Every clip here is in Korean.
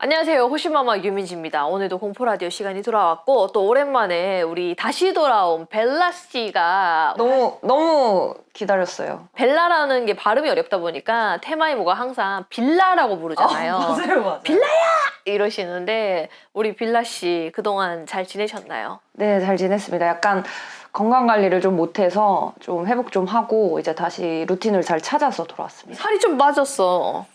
안녕하세요. 호시마마 유민지입니다. 오늘도 공포라디오 시간이 돌아왔고 또 오랜만에 우리 다시 돌아온 벨라 씨가 너무 기다렸어요. 벨라라는 게 발음이 어렵다 보니까 테마이모가 항상 빌라라고 부르잖아요. 맞아요. 빌라야! 이러시는데 우리 빌라 씨 그동안 잘 지내셨나요? 네, 잘 지냈습니다. 약간 건강 관리를 좀 못해서 좀 회복 좀 하고 이제 다시 루틴을 잘 찾아서 돌아왔습니다. 살이 좀 빠졌어.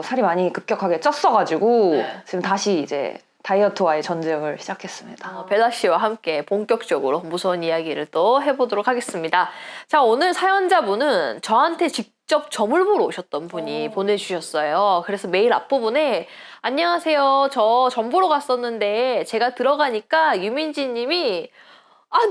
살이 많이 급격하게 쪘어가지고 네. 지금 다시 이제 다이어트와의 전쟁을 시작했습니다. 벨라 씨와 함께 본격적으로 무서운 이야기를 또 해보도록 하겠습니다. 자, 오늘 사연자분은 저한테 직접 점을 보러 오셨던 분이 보내주셨어요. 그래서 메일 앞부분에 안녕하세요. 저 점 보러 갔었는데 제가 들어가니까 유민지 님이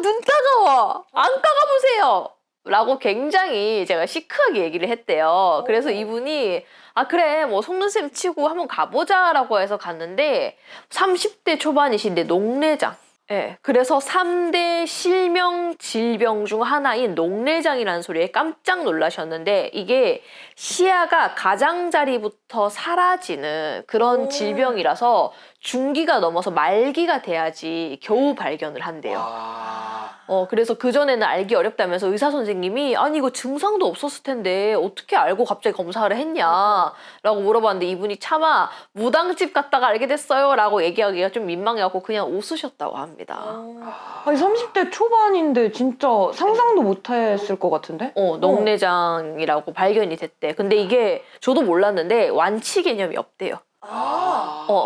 눈 따가워. 안 까가보세요. 라고 굉장히 제가 시크하게 얘기를 했대요. 그래서 이분이 그래 뭐 속눈썹 치고 한번 가보자 라고 해서 갔는데 30대 초반이신데 녹내장. 예, 그래서 3대 실명 질병 중 하나인 녹내장이라는 소리에 깜짝 놀라셨는데 이게 시야가 가장자리부터 사라지는 그런 질병이라서 중기가 넘어서 말기가 돼야지 겨우 발견을 한대요. 그래서 그전에는 알기 어렵다면서 의사 선생님이 아니 이거 증상도 없었을 텐데 어떻게 알고 갑자기 검사를 했냐 라고 물어봤는데 이분이 차마 무당집 갔다가 알게 됐어요 라고 얘기하기가 좀 민망해갖고 그냥 웃으셨다고 합니다. 아니 30대 초반인데 진짜 상상도 못했을 것 같은데? 녹내장이라고 발견이 됐대. 근데 이게 저도 몰랐는데 완치 개념이 없대요.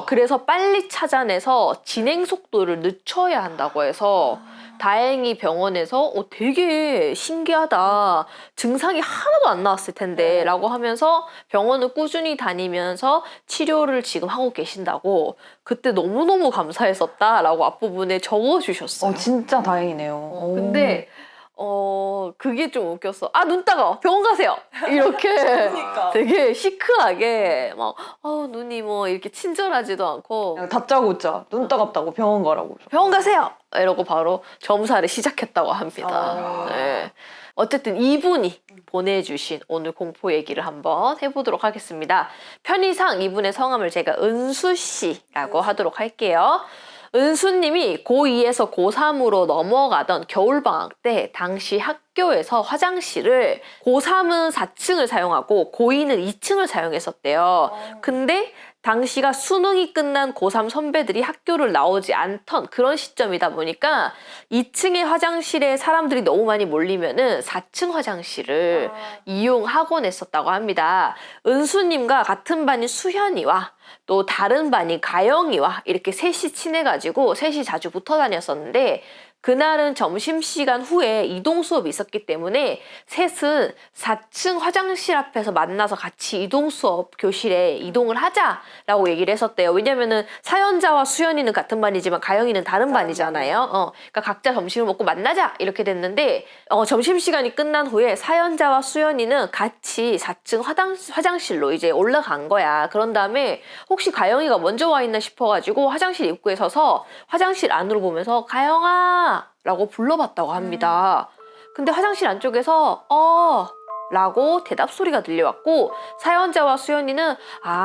그래서 빨리 찾아내서 진행 속도를 늦춰야 한다고 해서 다행히 병원에서 되게 신기하다. 증상이 하나도 안 나왔을 텐데 라고 하면서 병원을 꾸준히 다니면서 치료를 지금 하고 계신다고 그때 너무너무 감사했었다 라고 앞부분에 적어주셨어요. 진짜 다행이네요. 근데 그게 좀 웃겼어. 눈 따가워. 병원 가세요. 이렇게 그러니까. 되게 시크하게 막 눈이 뭐 이렇게 친절하지도 않고 그냥 다짜고짜 눈 따갑다고 병원 가라고. 병원 가세요. 이러고 바로 점사를 시작했다고 합니다. 네. 어쨌든 이분이 보내주신 오늘 공포 얘기를 한번 해보도록 하겠습니다. 편의상 이분의 성함을 제가 은수 씨라고 하도록 할게요. 은수님이 고2에서 고3으로 넘어가던 겨울방학 때 당시 학교에서 화장실을 고3은 4층을 사용하고 고2는 2층을 사용했었대요. 근데 당시가 수능이 끝난 고3 선배들이 학교를 나오지 않던 그런 시점이다 보니까 2층의 화장실에 사람들이 너무 많이 몰리면은 4층 화장실을 이용하곤 했었다고 합니다. 은수님과 같은 반인 수현이와 또 다른 반인 가영이와 이렇게 셋이 친해가지고 셋이 자주 붙어 다녔었는데 그날은 점심시간 후에 이동 수업이 있었기 때문에 셋은 4층 화장실 앞에서 만나서 같이 이동 수업 교실에 이동을 하자라고 얘기를 했었대요. 왜냐면은 사연자와 수연이는 같은 반이지만 가영이는 다른 반이잖아요. 그러니까 각자 점심을 먹고 만나자 이렇게 됐는데 점심시간이 끝난 후에 사연자와 수연이는 같이 4층 화장실로 이제 올라간 거야. 그런 다음에 혹시 가영이가 먼저 와 있나 싶어가지고 화장실 입구에 서서 화장실 안으로 보면서 가영아 라고 불러봤다고 합니다. 근데 화장실 안쪽에서 라고 대답 소리가 들려왔고 사연자와 수연이는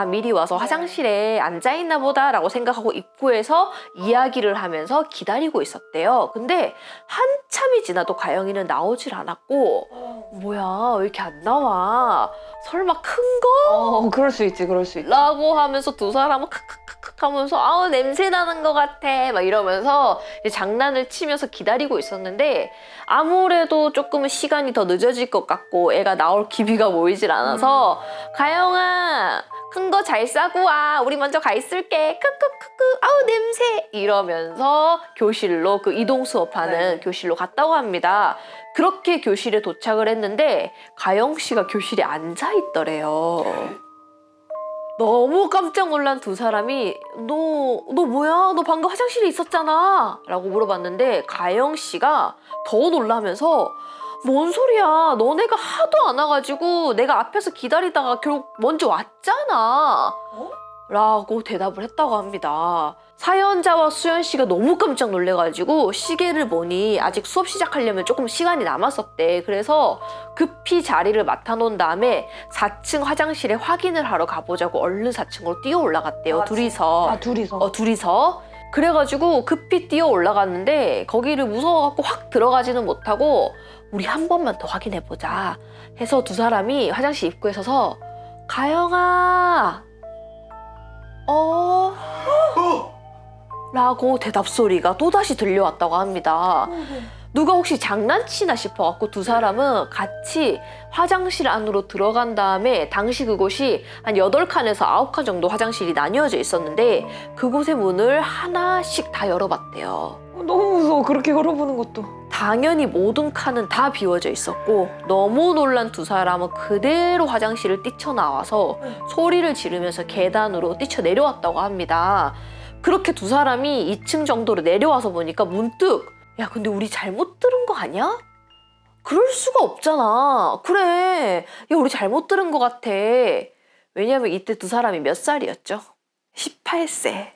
미리 와서 화장실에 앉아있나 보다 라고 생각하고 입구에서 이야기를 하면서 기다리고 있었대요. 근데 한참이 지나도 가영이는 나오질 않았고 뭐야 왜 이렇게 안 나와 설마 큰 거? 그럴 수 있지. 라고 하면서 두 사람은 크크크크 하면서 냄새 나는 것 같아 막 이러면서 이제 장난을 치면서 기다리고 있었는데 아무래도 조금은 시간이 더 늦어질 것 같고 애가 나올 기미가 보이질 않아서 가영아 큰 거 잘 싸고 와 우리 먼저 가 있을게 크크크크 냄새 이러면서 교실로 그 이동 수업하는 교실로 갔다고 합니다. 그렇게 교실에 도착을 했는데 가영 씨가 교실에 앉아 있더래요. 너무 깜짝 놀란 두 사람이 너 뭐야? 너 방금 화장실에 있었잖아 라고 물어봤는데 가영 씨가 더 놀라면서 뭔 소리야 너네가 하도 안 와가지고 내가 앞에서 기다리다가 결국 먼저 왔잖아 라고 대답을 했다고 합니다. 사연자와 수연 씨가 너무 깜짝 놀래가지고 시계를 보니 아직 수업 시작하려면 조금 시간이 남았었대. 그래서 급히 자리를 맡아놓은 다음에 4층 화장실에 확인을 하러 가보자고 얼른 4층으로 뛰어 올라갔대요. 둘이서. 둘이서. 둘이서. 그래가지고 급히 뛰어 올라갔는데 거기를 무서워갖고 확 들어가지는 못하고 우리 한 번만 더 확인해보자 해서 두 사람이 화장실 입구에 서서 가영아 라고 대답 소리가 또다시 들려왔다고 합니다. 누가 혹시 장난치나 싶어갖고 두 사람은 같이 화장실 안으로 들어간 다음에 당시 그곳이 한 8칸에서 9칸 정도 화장실이 나뉘어져 있었는데 그곳의 문을 하나씩 다 열어봤대요. 너무 무서워. 그렇게 열어보는 것도. 당연히 모든 칸은 다 비워져 있었고 너무 놀란 두 사람은 그대로 화장실을 뛰쳐나와서 소리를 지르면서 계단으로 뛰쳐내려왔다고 합니다. 그렇게 두 사람이 2층 정도로 내려와서 보니까 문득 야 근데 우리 잘못 들은 거 아니야? 그럴 수가 없잖아. 그래. 야 우리 잘못 들은 것 같아. 왜냐면 이때 두 사람이 몇 살이었죠? 18세.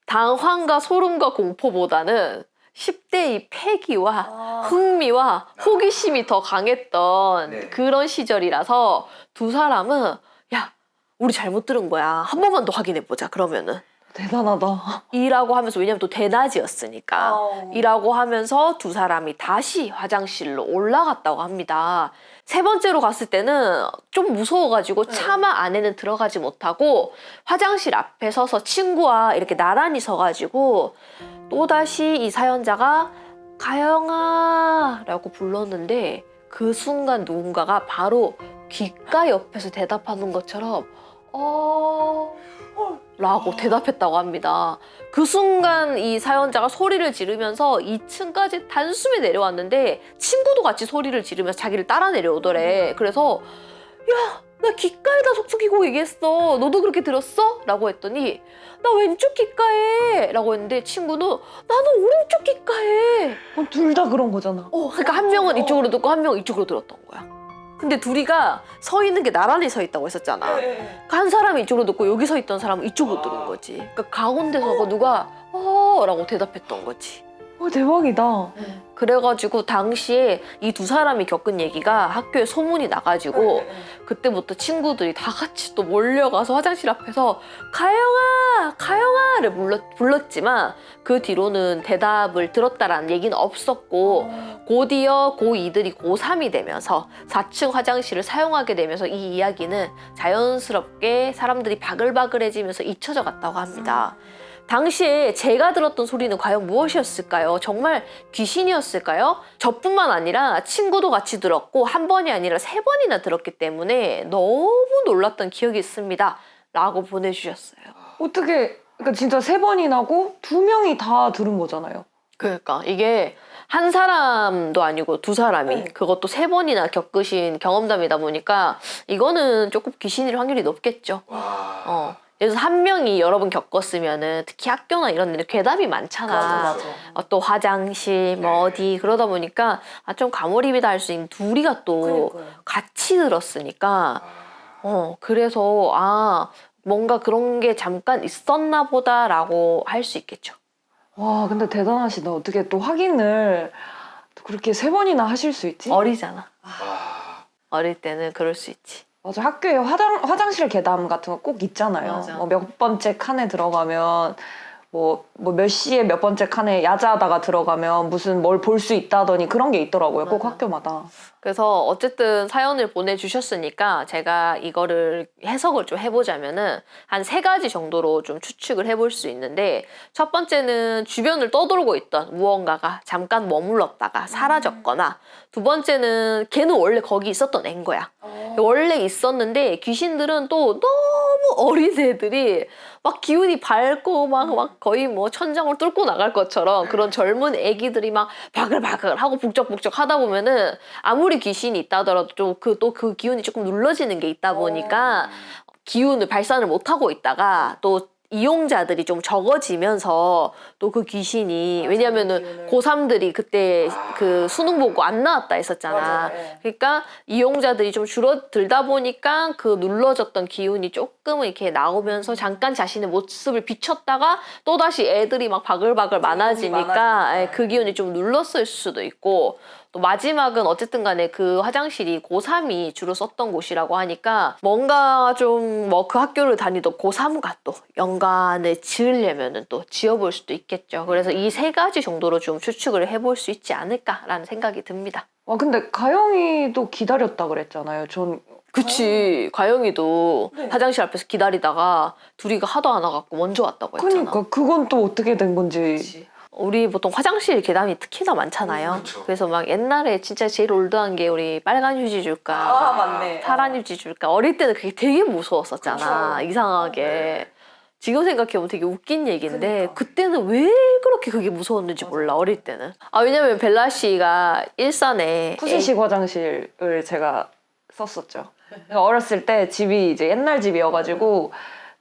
당황과 소름과 공포보다는 10대의 패기와 흥미와 호기심이 더 강했던 그런 시절이라서 두 사람은 야 우리 잘못 들은 거야. 한 번만 더 확인해보자 그러면은. 대단하다. 이라고 하면서 왜냐면 또 대낮이었으니까 이라고 하면서 두 사람이 다시 화장실로 올라갔다고 합니다. 세 번째로 갔을 때는 좀 무서워가지고 차마 안에는 들어가지 못하고 화장실 앞에 서서 친구와 이렇게 나란히 서가지고 또다시 이 사연자가 가영아 라고 불렀는데 그 순간 누군가가 바로 귓가 옆에서 대답하는 것처럼 라고 대답했다고 합니다. 그 순간 이 사연자가 소리를 지르면서 2층까지 단숨에 내려왔는데 친구도 같이 소리를 지르면서 자기를 따라 내려오더래. 그래서 야, 나 귓가에다 속삭이고 얘기했어. 너도 그렇게 들었어? 라고 했더니 나 왼쪽 귓가에 라고 했는데 친구는 나는 오른쪽 귓가에. 둘 다 그런 거잖아. 그러니까 한 명은 이쪽으로 듣고 한 명은 이쪽으로 들었던 거야. 근데 둘이가 서 있는 게 나란히 서 있다고 했었잖아. 그러니까 한 사람이 이쪽으로 듣고 여기 서 있던 사람은 이쪽으로 들은 거지. 그러니까 가운데서 누가 라고 대답했던 거지. 대박이다. 그래가지고 당시에 이 두 사람이 겪은 얘기가 학교에 소문이 나가지고 그때부터 친구들이 다 같이 또 몰려가서 화장실 앞에서 가영아! 가영아!를 불렀지만 그 뒤로는 대답을 들었다라는 얘기는 없었고 곧이어 고2들이 고3이 되면서 4층 화장실을 사용하게 되면서 이 이야기는 자연스럽게 사람들이 바글바글해지면서 잊혀져 갔다고 합니다. 당시에 제가 들었던 소리는 과연 무엇이었을까요? 정말 귀신이었을까요? 저뿐만 아니라 친구도 같이 들었고 한 번이 아니라 3번이나 들었기 때문에 너무 놀랐던 기억이 있습니다. 라고 보내주셨어요. 어떻게 그러니까 진짜 3번이나고 2명이 다 들은 거잖아요. 그러니까 이게 한 사람도 아니고 두 사람이 그것도 3번이나 겪으신 경험담이다 보니까 이거는 조금 귀신일 확률이 높겠죠. 그래서 한 명이 여러 번 겪었으면은 특히 학교나 이런 데는 괴담이 많잖아. 또 화장실 뭐 어디 그러다 보니까 좀 가몰입이다 할 수 있는 둘이가 또 같이 들었으니까 그래서 뭔가 그런 게 잠깐 있었나 보다라고 할 수 있겠죠. 와 근데 대단하시다. 어떻게 또 확인을 그렇게 3번이나 하실 수 있지? 어리잖아. 어릴 때는 그럴 수 있지. 맞아. 학교에 화장실 계담 같은 거 꼭 있잖아요. 맞아. 뭐 몇 번째 칸에 들어가면 뭐 몇 시에 몇 번째 칸에 야자하다가 들어가면 무슨 뭘 볼 수 있다더니 그런 게 있더라고요. 꼭 학교마다. 그래서 어쨌든 사연을 보내주셨으니까 제가 이거를 해석을 좀 해보자면은 한 3가지 정도로 좀 추측을 해볼 수 있는데 첫 번째는 주변을 떠돌고 있던 무언가가 잠깐 머물렀다가 사라졌거나 두 번째는 걔는 원래 거기 있었던 애인 거야. 원래 있었는데 귀신들은 또 너무 어린 애들이 막 기운이 밝고 막 거의 뭐 천장을 뚫고 나갈 것처럼 그런 젊은 애기들이 막 바글바글 하고 북적북적 하다 보면은 아무리 귀신이 있다 하더라도 좀 그 기운이 조금 눌러지는 게 있다 보니까 기운을 발산을 못 하고 있다가 또 이용자들이 좀 적어지면서 또 그 귀신이 왜냐면은 고3들이 그때 그 수능 보고 안 나왔다 했었잖아. 맞아요. 예. 그러니까 이용자들이 좀 줄어들다 보니까 그 눌러졌던 기운이 조금은 이렇게 나오면서 잠깐 자신의 모습을 비췄다가 또다시 애들이 막 바글바글 많아지니까 예, 그 기운이 좀 눌렀을 수도 있고 또 마지막은 어쨌든 간에 그 화장실이 고3이 주로 썼던 곳이라고 하니까 뭔가 좀 뭐 그 학교를 다니던 고3과 또 연관을 지으려면은 또 지어볼 수도 있겠죠. 그래서 이 세 가지 정도로 좀 추측을 해볼 수 있지 않을까라는 생각이 듭니다. 와 근데 가영이도 기다렸다 그랬잖아요. 전 그치. 가영이도 네. 화장실 앞에서 기다리다가 둘이가 하도 안 와갖고 먼저 왔다고 했잖아. 그러니까 그건 또 어떻게 된 건지. 우리 보통 화장실 계단이 특히나 많잖아요. 그쵸. 그래서 막 옛날에 진짜 제일 올드한 게 우리 빨간 휴지 줄까, 맞네. 파란 휴지 줄까. 어릴 때는 그게 되게 무서웠었잖아. 그쵸. 이상하게. 지금 생각해보면 되게 웃긴 얘기인데 그러니까. 그때는 왜 그렇게 그게 무서웠는지 몰라 어릴 때는. 왜냐면 벨라 씨가 일산에 푸시식 화장실을 제가 썼었죠. 어렸을 때 집이 이제 옛날 집이어가지고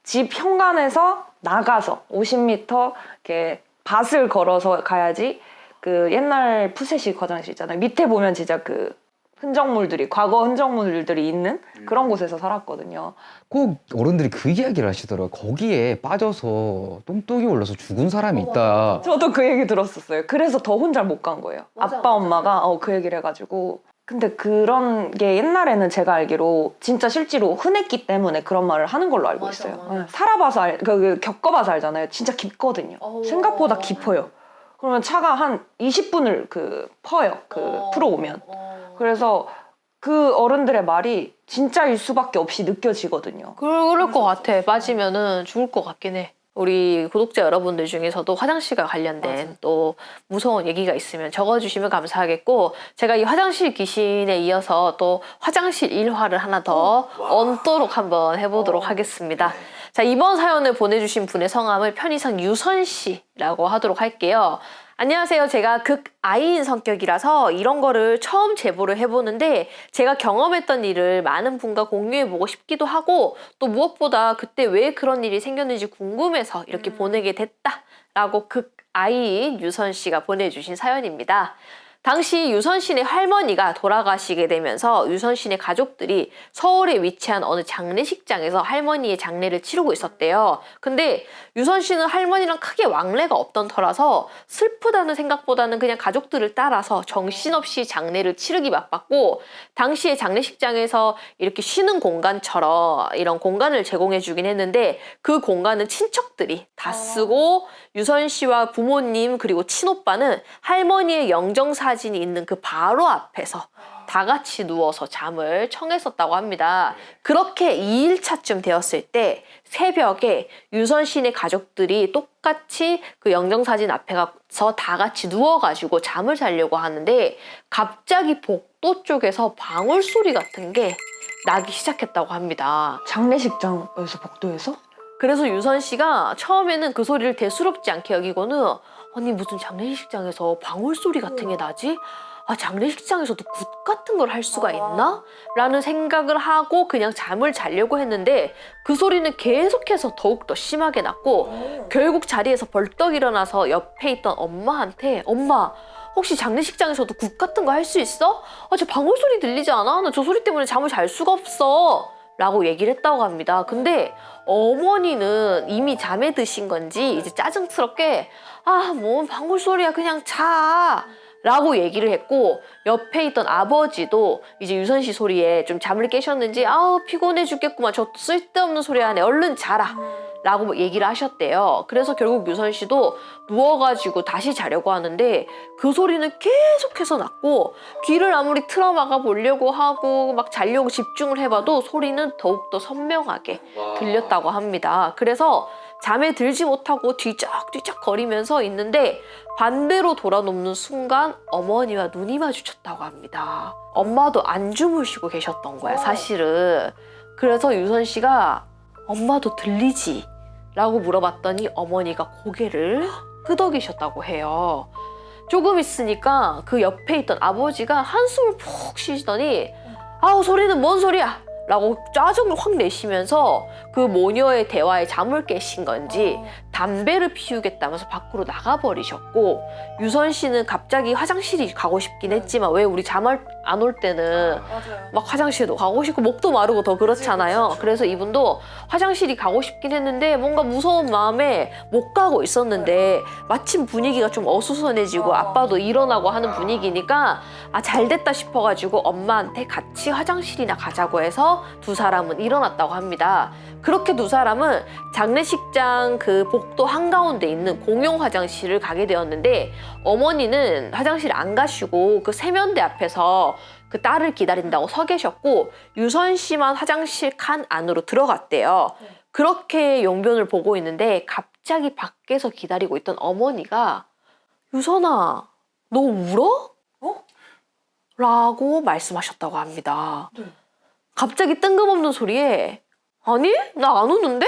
집 현관에서 나가서 50m 이렇게 밭을 걸어서 가야지 그 옛날 푸세식 화장실 있잖아요. 밑에 보면 진짜 그 흔적물들이 과거 흔적물들이 있는 그런 곳에서 살았거든요. 꼭 어른들이 그 이야기를 하시더라고요. 거기에 빠져서 똥똥이 올라서 죽은 사람이 있다. 저도 그 얘기 들었었어요. 그래서 더 혼자 못 간 거예요. 아빠 엄마가 그 얘기를 해가지고. 근데 그런 게 옛날에는 제가 알기로 진짜 실제로 흔했기 때문에 그런 말을 하는 걸로 알고 맞아, 있어요. 맞아. 네, 살아봐서 겪어봐서 알잖아요. 진짜 깊거든요. 생각보다 맞아. 깊어요. 그러면 차가 한 20분을 퍼요. 풀어 오면. 그래서 그 어른들의 말이 진짜일 수밖에 없이 느껴지거든요. 그럴 것 같아. 빠지면은 죽을 것 같긴 해. 우리 구독자 여러분들 중에서도 화장실과 관련된 또 무서운 얘기가 있으면 적어주시면 감사하겠고 제가 이 화장실 귀신에 이어서 또 화장실 일화를 하나 더 얹도록 한번 해보도록 하겠습니다. 자, 이번 사연을 보내주신 분의 성함을 편의상 유선 씨라고 하도록 할게요. 안녕하세요. 제가 극아이인 성격이라서 이런 거를 처음 제보를 해보는데 제가 경험했던 일을 많은 분과 공유해보고 싶기도 하고 또 무엇보다 그때 왜 그런 일이 생겼는지 궁금해서 이렇게 보내게 됐다라고 극아이인 유선 씨가 보내주신 사연입니다. 당시 유선 씨네 할머니가 돌아가시게 되면서 유선 씨네 가족들이 서울에 위치한 어느 장례식장에서 할머니의 장례를 치르고 있었대요. 근데 유선 씨는 할머니랑 크게 왕래가 없던 터라서 슬프다는 생각보다는 그냥 가족들을 따라서 정신없이 장례를 치르기 바빴고 당시에 장례식장에서 이렇게 쉬는 공간처럼 이런 공간을 제공해 주긴 했는데 그 공간은 친척들이 다 쓰고 유선 씨와 부모님 그리고 친오빠는 할머니의 영정사진이 있는 그 바로 앞에서 다 같이 누워서 잠을 청했었다고 합니다. 그렇게 2일차쯤 되었을 때 새벽에 유선 씨네 가족들이 똑같이 그 영정사진 앞에 가서 다 같이 누워가지고 잠을 자려고 하는데 갑자기 복도 쪽에서 방울소리 같은 게 나기 시작했다고 합니다. 장례식장에서 복도에서? 그래서 유선 씨가 처음에는 그 소리를 대수롭지 않게 여기고는 아니 무슨 장례식장에서 방울소리 같은 게 나지? 장례식장에서도 굿 같은 걸 할 수가 있나? 라는 생각을 하고 그냥 잠을 자려고 했는데 그 소리는 계속해서 더욱더 심하게 났고 결국 자리에서 벌떡 일어나서 옆에 있던 엄마한테 엄마 혹시 장례식장에서도 굿 같은 거 할 수 있어? 저 방울소리 들리지 않아? 나 저 소리 때문에 잠을 잘 수가 없어 라고 얘기를 했다고 합니다. 근데 어머니는 이미 잠에 드신 건지 이제 짜증스럽게 뭐 방울소리야 그냥 자 라고 얘기를 했고 옆에 있던 아버지도 이제 유선 씨 소리에 좀 잠을 깨셨는지 피곤해 죽겠구만 저 쓸데없는 소리 하네 얼른 자라 라고 얘기를 하셨대요. 그래서 결국 유선 씨도 누워가지고 다시 자려고 하는데 그 소리는 계속해서 났고 귀를 아무리 틀어막아 보려고 하고 막 자려고 집중을 해봐도 소리는 더욱더 선명하게 들렸다고 합니다. 그래서 잠에 들지 못하고 뒤적뒤적 거리면서 있는데 반대로 돌아눕는 순간 어머니와 눈이 마주쳤다고 합니다. 엄마도 안 주무시고 계셨던 거야 사실은. 그래서 유선 씨가 엄마도 들리지? 라고 물어봤더니 어머니가 고개를 끄덕이셨다고 해요. 조금 있으니까 그 옆에 있던 아버지가 한숨을 푹 쉬시더니 소리는 뭔 소리야? 라고 짜증을 확 내시면서 그 모녀의 대화에 잠을 깨신 건지 담배를 피우겠다면서 밖으로 나가버리셨고, 유선 씨는 갑자기 화장실이 가고 싶긴 했지만 왜 우리 잠 안 올 때는 맞아요. 막 화장실도 가고 싶고 목도 마르고 더 그렇잖아요. 그치. 그래서 이분도 화장실이 가고 싶긴 했는데 뭔가 무서운 마음에 못 가고 있었는데 마침 분위기가 좀 어수선해지고 아빠도 일어나고 하는 분위기니까 아, 잘 됐다 싶어가지고 엄마한테 같이 화장실이나 가자고 해서 두 사람은 일어났다고 합니다. 그렇게 두 사람은 장례식장 그 복도 한가운데 있는 공용 화장실을 가게 되었는데, 어머니는 화장실 안 가시고 그 세면대 앞에서 그 딸을 기다린다고 서 계셨고, 유선 씨만 화장실 칸 안으로 들어갔대요. 그렇게 용변을 보고 있는데 갑자기 밖에서 기다리고 있던 어머니가 유선아, 너 울어? 라고 말씀하셨다고 합니다. 갑자기 뜬금없는 소리에 아니? 나 안 우는데?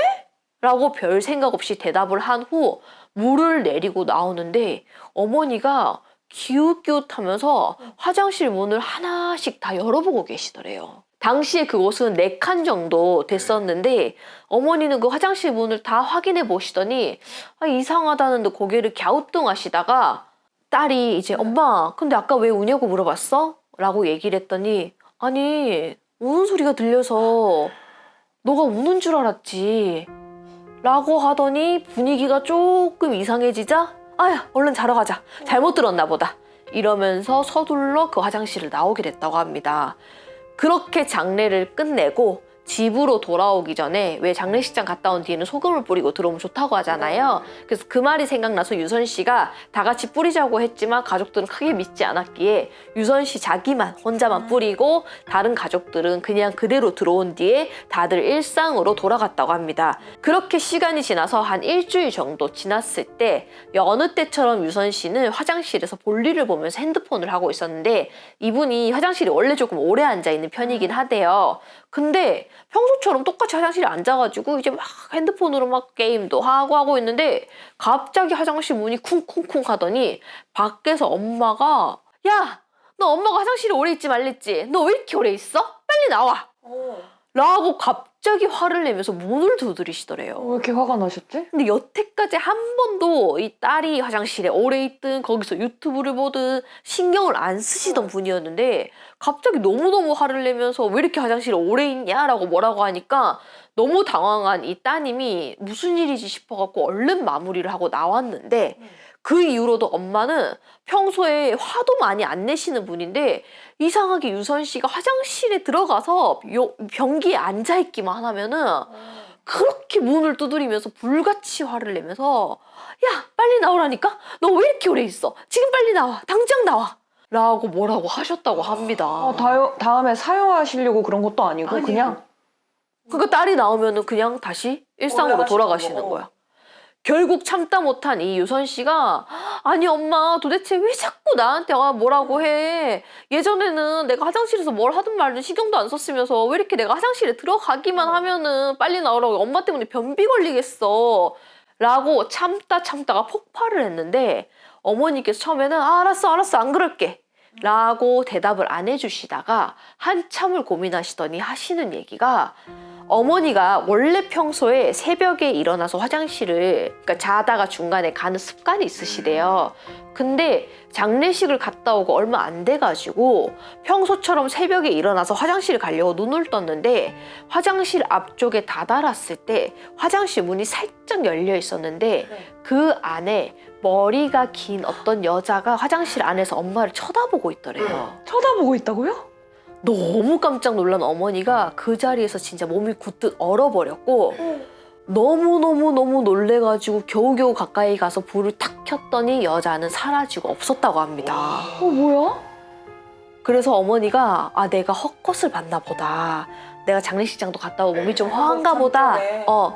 라고 별 생각 없이 대답을 한 후 물을 내리고 나오는데 어머니가 기웃기웃하면서 화장실 문을 하나씩 다 열어보고 계시더래요. 당시에 그곳은 4칸 정도 됐었는데 어머니는 그 화장실 문을 다 확인해 보시더니 아, 이상하다는 듯 고개를 갸우뚱하시다가 딸이 이제 엄마 근데 아까 왜 우냐고 물어봤어? 라고 얘기를 했더니 아니 우는 소리가 들려서 너가 우는 줄 알았지 라고 하더니 분위기가 조금 이상해지자 아야 얼른 자러 가자 잘못 들었나 보다 이러면서 서둘러 그 화장실을 나오게 됐다고 합니다. 그렇게 장례를 끝내고 집으로 돌아오기 전에 왜 장례식장 갔다 온 뒤에는 소금을 뿌리고 들어오면 좋다고 하잖아요. 그래서 그 말이 생각나서 유선 씨가 다 같이 뿌리자고 했지만 가족들은 크게 믿지 않았기에 유선 씨 자기만 혼자만 뿌리고 다른 가족들은 그냥 그대로 들어온 뒤에 다들 일상으로 돌아갔다고 합니다. 그렇게 시간이 지나서 한 일주일 정도 지났을 때 여느 때처럼 유선 씨는 화장실에서 볼일을 보면서 핸드폰을 하고 있었는데 이분이 화장실에 원래 조금 오래 앉아있는 편이긴 하대요. 근데 평소처럼 똑같이 화장실에 앉아가지고 이제 막 핸드폰으로 막 게임도 하고 있는데 갑자기 화장실 문이 쿵쿵쿵 하더니 밖에서 엄마가 야, 너 엄마가 화장실에 오래 있지 말랬지? 너 왜 이렇게 오래 있어? 빨리 나와! 라고 갑자기 화를 내면서 문을 두드리시더래요. 왜 이렇게 화가 나셨지? 근데 여태까지 한 번도 이 딸이 화장실에 오래 있든 거기서 유튜브를 보든 신경을 안 쓰시던 분이었는데 갑자기 너무너무 화를 내면서 왜 이렇게 화장실에 오래 있냐라고 뭐라고 하니까 너무 당황한 이 따님이 무슨 일이지 싶어갖고 얼른 마무리를 하고 나왔는데 그 이후로도 엄마는 평소에 화도 많이 안 내시는 분인데 이상하게 유선 씨가 화장실에 들어가서 변기에 앉아있기만 하면은 그렇게 문을 두드리면서 불같이 화를 내면서 야 빨리 나오라니까? 너 왜 이렇게 오래 있어? 지금 빨리 나와 당장 나와 라고 뭐라고 하셨다고 합니다. 다음에 사용하시려고 그런 것도 아니고 아니요. 그냥 그러니까 딸이 나오면은 그냥 다시 일상으로 돌아가시는 거야. 결국 참다 못한 이 유선 씨가 아니 엄마 도대체 왜 자꾸 나한테 뭐라고 해. 예전에는 내가 화장실에서 뭘 하든 말든 신경도 안 썼으면서 왜 이렇게 내가 화장실에 들어가기만 하면은 빨리 나오라고 엄마 때문에 변비 걸리겠어 라고 참다가 폭발을 했는데 어머니께서 처음에는 알았어 안 그럴게 라고 대답을 안 해주시다가 한참을 고민하시더니 하시는 얘기가 어머니가 원래 평소에 새벽에 일어나서 화장실을 그러니까 자다가 중간에 가는 습관이 있으시대요. 근데 장례식을 갔다 오고 얼마 안 돼가지고 평소처럼 새벽에 일어나서 화장실 가려고 눈을 떴는데 화장실 앞쪽에 다다랐을 때 화장실 문이 살짝 열려 있었는데 그 안에 머리가 긴 어떤 여자가 화장실 안에서 엄마를 쳐다보고 있더래요. 쳐다보고 있다고요? 너무 깜짝 놀란 어머니가 그 자리에서 진짜 몸이 굳듯 얼어버렸고 너무 놀래가지고 겨우겨우 가까이 가서 불을 탁 켰더니 여자는 사라지고 없었다고 합니다. 뭐야? 그래서 어머니가 아 내가 헛것을 봤나 보다. 내가 장례식장도 갔다 오고 몸이 좀 허한가 보다.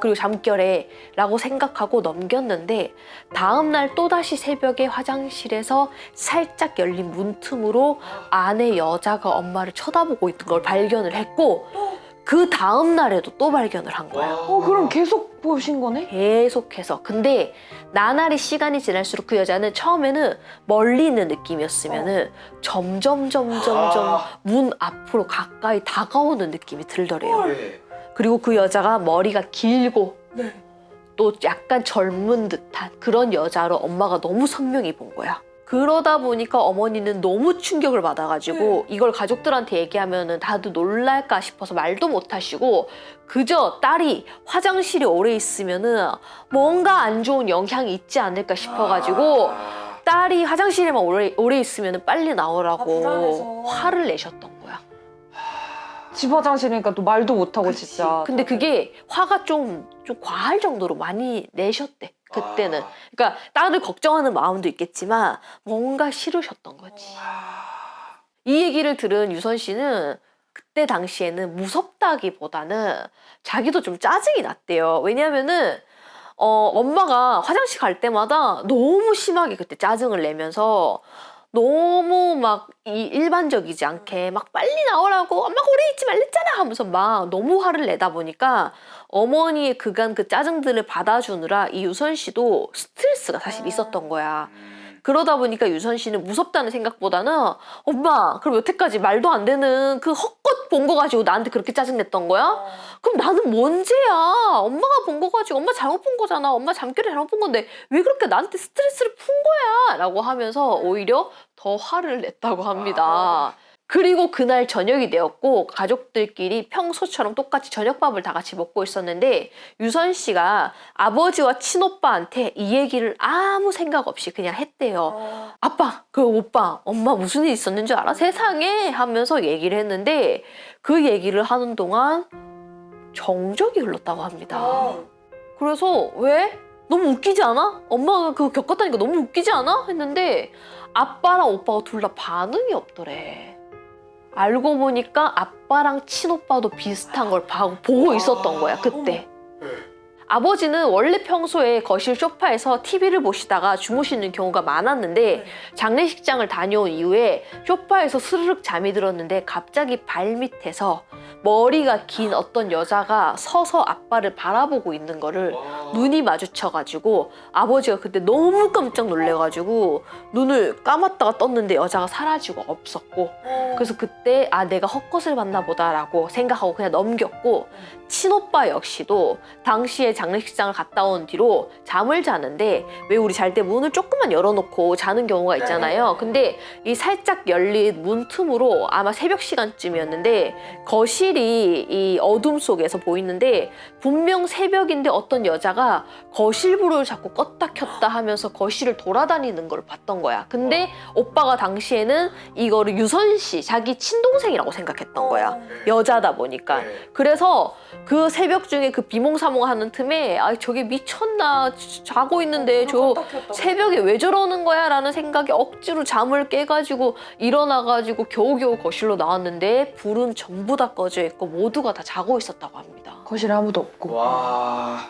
그리고 잠결에 라고 생각하고 넘겼는데 다음날 또다시 새벽에 화장실에서 살짝 열린 문틈으로 안에 여자가 엄마를 쳐다보고 있던 걸 발견을 했고 그 다음 날에도 또 발견을 한 거야. 그럼 계속 보신 거네? 계속해서. 근데 나날이 시간이 지날수록 그 여자는 처음에는 멀리 있는 느낌이었으면은 점점 문 앞으로 가까이 다가오는 느낌이 들더래요. 그리고 그 여자가 머리가 길고 또 약간 젊은 듯한 그런 여자로 엄마가 너무 선명히 본 거야. 그러다 보니까 어머니는 너무 충격을 받아가지고 이걸 가족들한테 얘기하면은 다들 놀랄까 싶어서 말도 못 하시고 그저 딸이 화장실에 오래 있으면은 뭔가 안 좋은 영향이 있지 않을까 싶어가지고 딸이 화장실에만 오래 있으면은 빨리 나오라고 불안해서. 화를 내셨던 거야. 집 화장실이니까 또 말도 못하고 진짜. 근데 그게 화가 좀 과할 정도로 많이 내셨대. 그때는. 그러니까 딸을 걱정하는 마음도 있겠지만 뭔가 싫으셨던 거지. 이 얘기를 들은 유선 씨는 그때 당시에는 무섭다기보다는 자기도 좀 짜증이 났대요. 왜냐면은 엄마가 화장실 갈 때마다 너무 심하게 그때 짜증을 내면서 너무 막 일반적이지 않게 막 빨리 나오라고 엄마가 오래 있지 말랬잖아 하면서 막 너무 화를 내다 보니까 어머니의 그간 그 짜증들을 받아주느라 이 유선 씨도 스트레스가 사실 있었던 거야. 그러다 보니까 유선 씨는 무섭다는 생각보다는 엄마 그럼 여태까지 말도 안 되는 그 헛것 본 거 가지고 나한테 그렇게 짜증냈던 거야? 그럼 나는 뭔 죄야? 엄마가 본 거 가지고 엄마 잘못 본 거잖아. 엄마 잠결에 잘못 본 건데 왜 그렇게 나한테 스트레스를 푼 거야? 라고 하면서 오히려 더 화를 냈다고 합니다. 그리고 그날 저녁이 되었고 가족들끼리 평소처럼 똑같이 저녁밥을 다 같이 먹고 있었는데 유선 씨가 아버지와 친오빠한테 이 얘기를 아무 생각 없이 그냥 했대요. 아빠, 그 오빠, 엄마 무슨 일 있었는 줄 알아? 세상에 하면서 얘기를 했는데 그 얘기를 하는 동안 정적이 흘렀다고 합니다. 그래서 왜? 너무 웃기지 않아? 엄마가 그거 겪었다니까 너무 웃기지 않아? 했는데 아빠랑 오빠가 둘 다 반응이 없더래. 알고 보니까 아빠랑 친오빠도 비슷한 걸 보고 있었던 거야, 그때. 아버지는 원래 평소에 거실 소파에서 TV를 보시다가 주무시는 경우가 많았는데 장례식장을 다녀온 이후에 소파에서 스르륵 잠이 들었는데 갑자기 발밑에서 머리가 긴 어떤 여자가 서서 아빠를 바라보고 있는 거를 눈이 마주쳐가지고 아버지가 그때 너무 깜짝 놀래가지고 눈을 감았다가 떴는데 여자가 사라지고 없었고 그래서 그때 아 내가 헛것을 봤나 보다라고 생각하고 그냥 넘겼고 친오빠 역시도 당시에 장례식장을 갔다 온 뒤로 잠을 자는데 왜 우리 잘 때 문을 조금만 열어놓고 자는 경우가 있잖아요. 근데 이 살짝 열린 문 틈으로 아마 새벽 시간쯤이었는데 거실이 이 어둠 속에서 보이는데 분명 새벽인데 어떤 여자가 거실 불을 자꾸 껐다 켰다 하면서 거실을 돌아다니는 걸 봤던 거야. 근데 오빠가 당시에는 이거를 유선 씨 자기 친동생이라고 생각했던 거야. 여자다 보니까. 그래서 그 새벽 중에 그 비몽사몽하는 틈에 아 저게 미쳤나 자고 있는데 저 새벽에 왜 저러는 거야 라는 생각에 억지로 잠을 깨가지고 일어나가지고 겨우겨우 거실로 나왔는데 불은 전부 다 꺼져 있고 모두가 다 자고 있었다고 합니다. 거실에 아무도 없고. 와.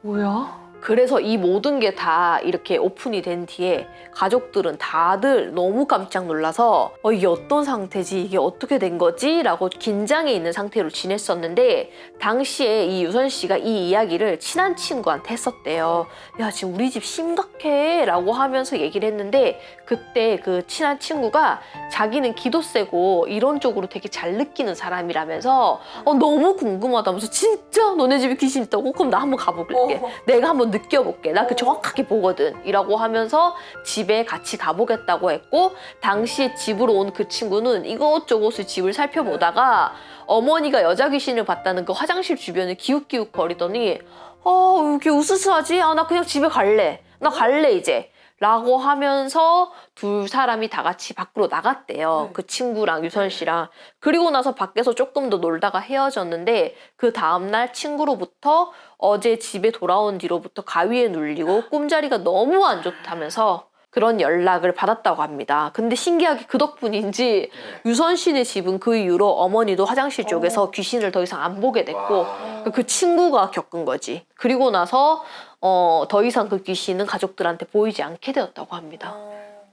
뭐야? 그래서 이 모든 게 다 이렇게 오픈이 된 뒤에 가족들은 다들 너무 깜짝 놀라서 이게 어떤 상태지? 이게 어떻게 된 거지? 라고 긴장해 있는 상태로 지냈었는데 당시에 이 유선 씨가 이 이야기를 친한 친구한테 했었대요. 야 지금 우리 집 심각해 라고 하면서 얘기를 했는데 그때 그 친한 친구가 자기는 기도 세고 이런 쪽으로 되게 잘 느끼는 사람이라면서 너무 궁금하다면서 진짜 너네 집에 귀신 있다고? 그럼 나 한번 가볼게. 내가 한번 느껴볼게. 나 그 정확하게 보거든. 이라고 하면서 집에 같이 가보겠다고 했고 당시에 집으로 온 그 친구는 이것저것을 집을 살펴보다가 어머니가 여자 귀신을 봤다는 그 화장실 주변을 기웃기웃 거리더니 여기 으스스하지? 나 그냥 집에 갈래. 나 갈래 이제. 라고 하면서 두 사람이 다 같이 밖으로 나갔대요. 그 친구랑 유선 씨랑. 그리고 나서 밖에서 조금 더 놀다가 헤어졌는데 그 다음날 친구로부터 어제 집에 돌아온 뒤로부터 가위에 눌리고 꿈자리가 너무 안 좋다면서 그런 연락을 받았다고 합니다. 근데 신기하게 그 덕분인지 유선 씨네 집은 그 이후로 어머니도 화장실 쪽에서 귀신을 더 이상 안 보게 됐고 그 친구가 겪은 거지. 그리고 나서 더 이상 그 귀신은 가족들한테 보이지 않게 되었다고 합니다.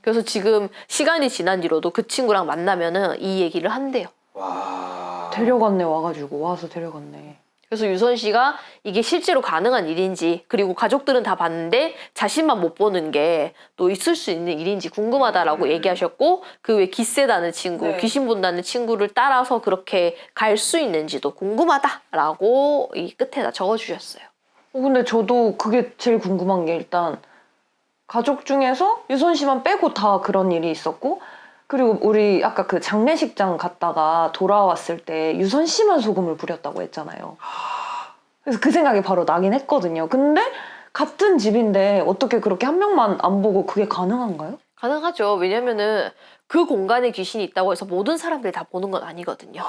그래서 지금 시간이 지난 뒤로도 그 친구랑 만나면은 이 얘기를 한대요. 와. 데려갔네 와가지고 와서 데려갔네. 그래서 유선 씨가 이게 실제로 가능한 일인지 그리고 가족들은 다 봤는데 자신만 못 보는 게 또 있을 수 있는 일인지 궁금하다라고 얘기하셨고 그 외 기세다는 친구, 네. 귀신 본다는 친구를 따라서 그렇게 갈 수 있는지도 궁금하다라고 이 끝에다 적어주셨어요. 근데 저도 그게 제일 궁금한 게 일단 가족 중에서 유선 씨만 빼고 다 그런 일이 있었고 그리고 우리 아까 그 장례식장 갔다가 돌아왔을 때 유선 씨만 소금을 뿌렸다고 했잖아요. 그래서 그 생각이 바로 나긴 했거든요. 근데 같은 집인데 어떻게 그렇게 한 명만 안 보고 그게 가능한가요? 가능하죠. 왜냐면은 그 공간에 귀신이 있다고 해서 모든 사람들이 다 보는 건 아니거든요.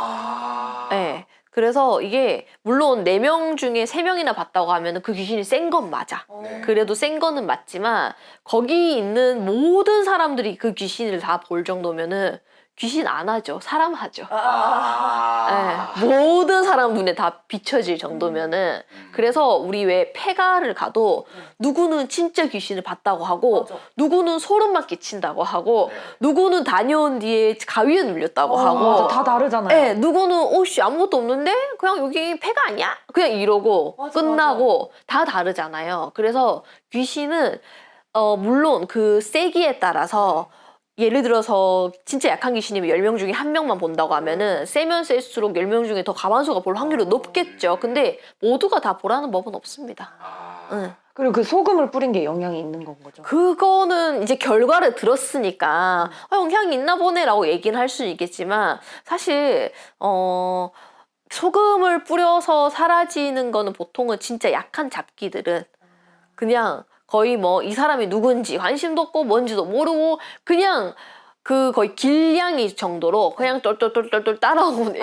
네. 그래서 이게 물론 4명 중에 3명이나 봤다고 하면 그 귀신이 센 건 맞아. 네. 그래도 센 거는 맞지만 거기 있는 모든 사람들이 그 귀신을 다 볼 정도면은 귀신 안 하죠. 사람 하죠. 네. 모든 사람 눈에 다 비춰질 정도면은 그래서 우리 왜 폐가를 가도 누구는 진짜 귀신을 봤다고 하고 맞아. 누구는 소름만 끼친다고 하고 누구는 다녀온 뒤에 가위에 눌렸다고 하고 맞아, 다 다르잖아요. 네, 누구는 오씨 아무것도 없는데 그냥 여기 폐가 아니야? 그냥 이러고 맞아, 끝나고 다 다르잖아요. 그래서 귀신은 물론 그 세기에 따라서 예를 들어서 진짜 약한 귀신이면 10명 중에 1명만 본다고 하면은 세면 셀수록 10명 중에 더 가만수가 볼 확률이 높겠죠. 근데 모두가 다 보라는 법은 없습니다. 응. 그리고 그 소금을 뿌린 게 영향이 있는 건 거죠. 그거는 이제 결과를 들었으니까 영향이 있나 보네라고 얘기는 할 수는 있겠지만 사실 소금을 뿌려서 사라지는 거는 보통은 진짜 약한 잡기들은 그냥 거의 뭐 이 사람이 누군지 관심도 없고 뭔지도 모르고 그냥 그 거의 길냥이 정도로 그냥 똘똘똘똘 따라오는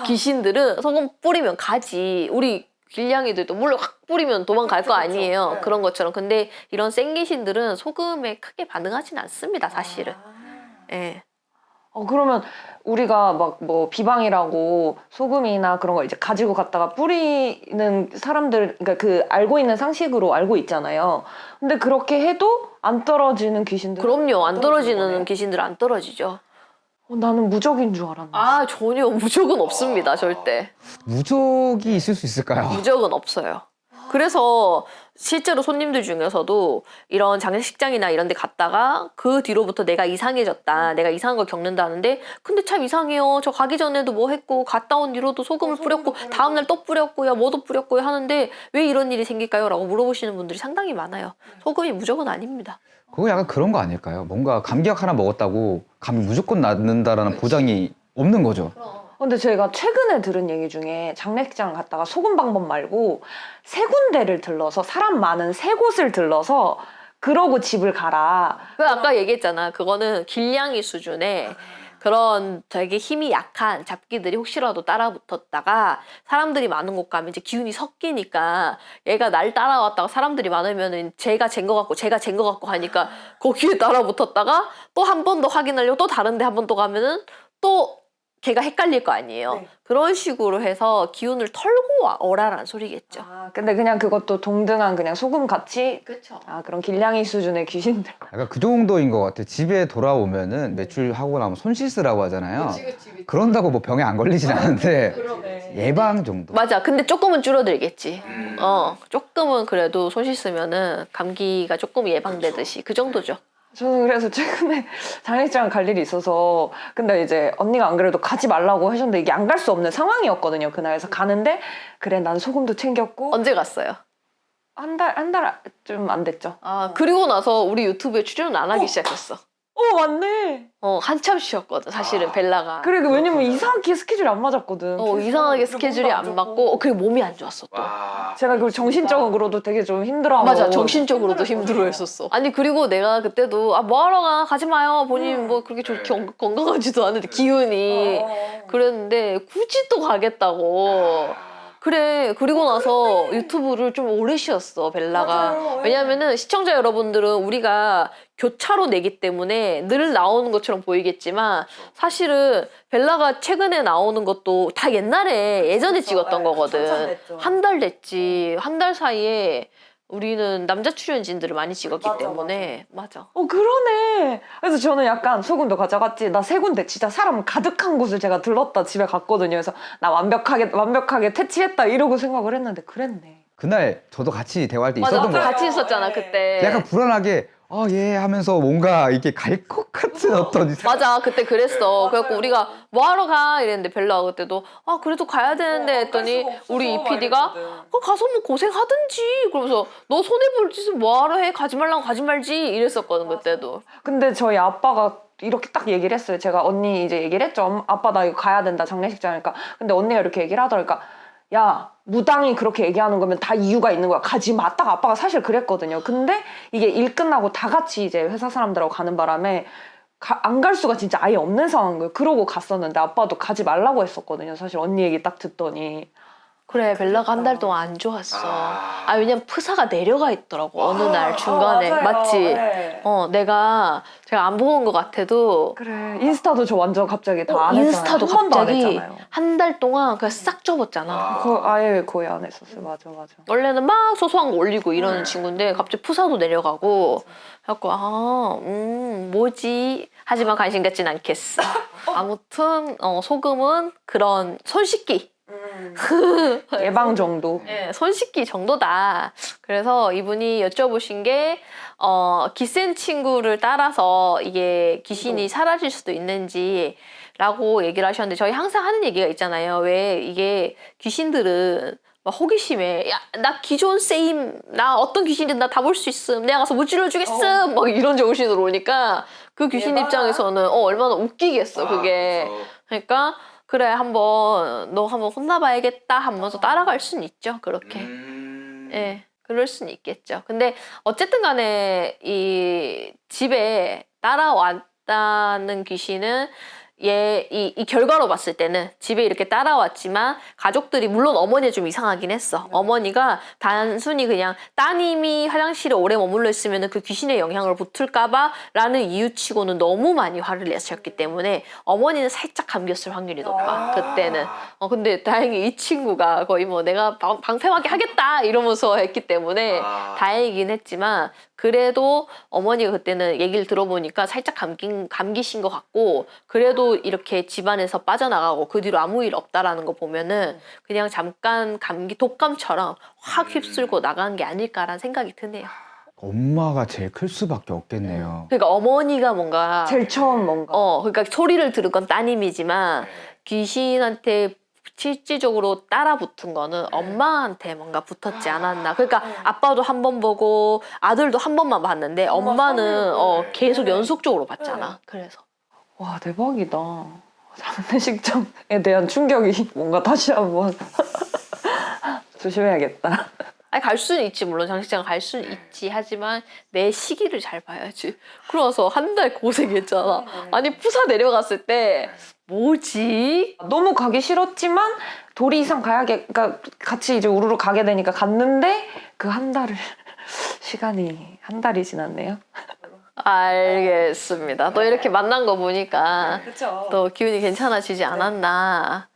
귀신들은 소금 뿌리면 가지. 우리 길냥이들도 물론 확 뿌리면 도망갈 거 아니에요. 네. 그런 것처럼. 근데 이런 센 귀신들은 소금에 크게 반응하진 않습니다, 사실은. 예. 그러면 우리가 막 뭐 비방이라고 소금이나 그런 거 이제 가지고 갔다가 뿌리는 사람들, 그러니까 그 알고 있는 상식으로 알고 있잖아요. 근데 그렇게 해도 안 떨어지는 귀신들. 그럼요. 안 떨어지는 거네. 귀신들은 안 떨어지죠. 나는 무적인 줄 알았는데. 아, 전혀 무적은 없습니다, 절대. 무적이 있을 수 있을까요? 무적은 없어요. 그래서 실제로 손님들 중에서도 이런 장례식장이나 이런 데 갔다가 그 뒤로부터 내가 이상해졌다. 내가 이상한 걸 겪는다는데 근데 참 이상해요. 저 가기 전에도 뭐 했고 갔다 온 뒤로도 소금을 뿌렸고 다음날 또 뿌렸고요. 뭐도 뿌렸고요 하는데 왜 이런 일이 생길까요? 라고 물어보시는 분들이 상당히 많아요. 소금이 무적은 아닙니다. 그거 약간 그런 거 아닐까요? 뭔가 감기약 하나 먹었다고 감이 무조건 낫는다라는 보장이 없는 거죠. 근데 제가 최근에 들은 얘기 중에 장례식장 갔다가 소금 방법 말고 3군데를 들러서 사람 많은 3곳을 들러서 그러고 집을 가라. 그 아까 얘기했잖아. 그거는 길냥이 수준의 그런 되게 힘이 약한 잡기들이 혹시라도 따라붙었다가 사람들이 많은 곳 가면 이제 기운이 섞이니까 얘가 날 따라왔다가 사람들이 많으면은 제가 잰 거 같고 제가 잰 거 같고 하니까 거기에 따라붙었다가 또 한 번 더 확인하려고 또 다른 데 한 번 또 가면은 또 걔가 헷갈릴 거 아니에요. 네. 그런 식으로 해서 기운을 털고 오라라는 소리겠죠. 근데 그냥 그것도 동등한 그냥 소금 같이 그렇죠. 그런 길냥이 수준의 귀신들. 약간 그 정도인 것 같아요. 집에 돌아오면은 매출하고 나면 손 씻으라고 하잖아요. 그치. 그런다고 뭐 병에 안 걸리진 않은데 그러네. 예방 정도. 맞아. 근데 조금은 줄어들겠지. 조금은 그래도 손 씻으면은 감기가 조금 예방되듯이 그 정도죠. 저는 그래서 최근에 장례식장 갈 일이 있어서 근데 이제 언니가 안 그래도 가지 말라고 하셨는데 이게 안 갈 수 없는 상황이었거든요. 그날에서 가는데 그래 난 소금도 챙겼고 언제 갔어요? 한 달 좀 안 됐죠. 아, 그리고 나서 우리 유튜브에 출연을 안 하기 시작했어. 맞네. 한참 쉬었거든, 사실은 벨라가. 그래 왜냐면 이상하게 스케줄이 안 맞았거든. 이상하게 그리고 스케줄이 몸도 안 안 맞고, 그리고 몸이 안 좋았어, 또. 제가 그 정신적으로도 되게 좀 힘들어하고 맞아, 정신적으로도 힘들었거든요. 힘들어 했었어. 아니, 그리고 내가 그때도, 뭐하러 가? 가지 마요. 본인 뭐 그렇게 좋게 건강하지도 않은데, 기운이. 그랬는데, 굳이 또 가겠다고. 그래, 그리고 나서 유튜브를 좀 오래 쉬었어, 벨라가. 맞아요. 왜냐면은 시청자 여러분들은 우리가 교차로 내기 때문에 늘 나오는 것처럼 보이겠지만 사실은 벨라가 최근에 나오는 것도 다 옛날에 예전에 그쵸. 찍었던 네, 거거든. 한참 됐죠. 한 달 됐지. 한 달 사이에 우리는 남자 출연진들을 많이 찍었기 맞아, 때문에 맞아. 그러네. 그래서 저는 약간 소금도 가져갔지. 나 세 군데 진짜 사람 가득한 곳을 제가 들렀다 집에 갔거든요. 그래서 나 완벽하게 퇴치했다 이러고 생각을 했는데 그랬네. 그날 저도 같이 대화할 때 맞아, 있었던 거 같이 있었잖아 그때. 약간 불안하게 예 하면서 뭔가 이렇게 갈 것 같은 어떤 맞아, 그때 그랬어. 그래갖고 우리가 뭐 하러 가? 이랬는데 벨라가 그때도 그래도 가야 되는데 했더니 우리 이 PD가 가서 뭐 고생하든지 그러면서 너 손해볼 짓은 뭐 하러 해? 가지 말라면 가지 말지 이랬었거든 그때도. 근데 저희 아빠가 이렇게 딱 얘기를 했어요. 제가 언니 이제 얘기를 했죠. 아빠 나 이거 가야 된다 장례식장이니까. 근데 언니가 이렇게 얘기를 하더라니까 야 무당이 그렇게 얘기하는 거면 다 이유가 있는 거야. 가지 마. 딱 아빠가 사실 그랬거든요. 근데 이게 일 끝나고 다 같이 이제 회사 사람들하고 가는 바람에 안 갈 수가 진짜 아예 없는 상황인 거예요. 그러고 갔었는데 아빠도 가지 말라고 했었거든요. 사실 언니 얘기 딱 듣더니. 그래, 벨라가 한 달 동안 안 좋았어. 왜냐면 프사가 내려가 있더라고 어느 날 중간에. 맞아요. 맞지? 네. 제가 안 보고 온 것 같아도 그래. 인스타도 저 완전 갑자기 다 안 했잖아요. 인스타도 한 번도 안 갑자기 했잖아요. 한 달 동안 그냥 싹 접었잖아. 아예 거의 안 했었어요. 맞아. 원래는 막 소소한 거 올리고 이러는 친구인데 갑자기 프사도 내려가고 그래갖고 뭐지? 하지만 관심 갖진 않겠어. 아무튼 소금은 그런 손 씻기. 예방 정도. 네, 손 씻기 정도다. 그래서 이분이 여쭤보신 게 기센 친구를 따라서 이게 귀신이 사라질 수도 있는지 라고 얘기를 하셨는데 저희 항상 하는 얘기가 있잖아요. 왜 이게 귀신들은 막 호기심에 나 기존 세임 나 어떤 귀신이든 나 다 볼 수 있음 내가 가서 무찔러 주겠음 막 이런 정신으로 오니까 그 귀신 입장에서는 얼마나 웃기겠어 그게. 그러니까 그래 너 한번 혼나봐야겠다 하면서 따라갈 수는 있죠 그렇게. 예, 그럴 수는 있겠죠. 근데 어쨌든 간에 이 집에 따라왔다는 귀신은 이 결과로 봤을 때는 집에 이렇게 따라왔지만 가족들이 물론 어머니가 좀 이상하긴 했어. 어머니가 단순히 그냥 따님이 화장실에 오래 머물러 있으면 그 귀신의 영향을 붙을까봐 라는 이유치고는 너무 많이 화를 내셨기 때문에 어머니는 살짝 감겼을 확률이 높아 그때는. 근데 다행히 이 친구가 거의 뭐 내가 방패막이 하겠다 이러면서 했기 때문에 다행이긴 했지만 그래도 어머니가 그때는 얘기를 들어보니까 살짝 감기신 것 같고 그래도 이렇게 집안에서 빠져나가고 그 뒤로 아무 일 없다라는 거 보면은 그냥 잠깐 독감처럼 확 휩쓸고 나간 게 아닐까라는 생각이 드네요. 엄마가 제일 클 수밖에 없겠네요. 그러니까 어머니가 뭔가 제일 처음 뭔가. 그러니까 소리를 들은 건 따님이지만 귀신한테 실질적으로 따라 붙은 거는 엄마한테 뭔가 붙었지 않았나. 그러니까 아빠도 한 번 보고 아들도 한 번만 봤는데 엄마는 계속 연속적으로 봤잖아. 그래서 와 대박이다. 장례식장에 대한 충격이 뭔가 다시 한번 조심해야겠다. 갈 수는 있지 물론 장식장 갈 수는 있지 하지만 내 시기를 잘 봐야지. 그래서 한 달 고생했잖아. 아니 푸사 내려갔을 때 뭐지? 너무 가기 싫었지만 도리 이상 그러니까 같이 이제 우르르 가게 되니까 갔는데 그 한 달을 시간이 한 달이 지났네요. 알겠습니다. 또 이렇게 만난 거 보니까 그렇죠. 또 기운이 괜찮아지지 않았나.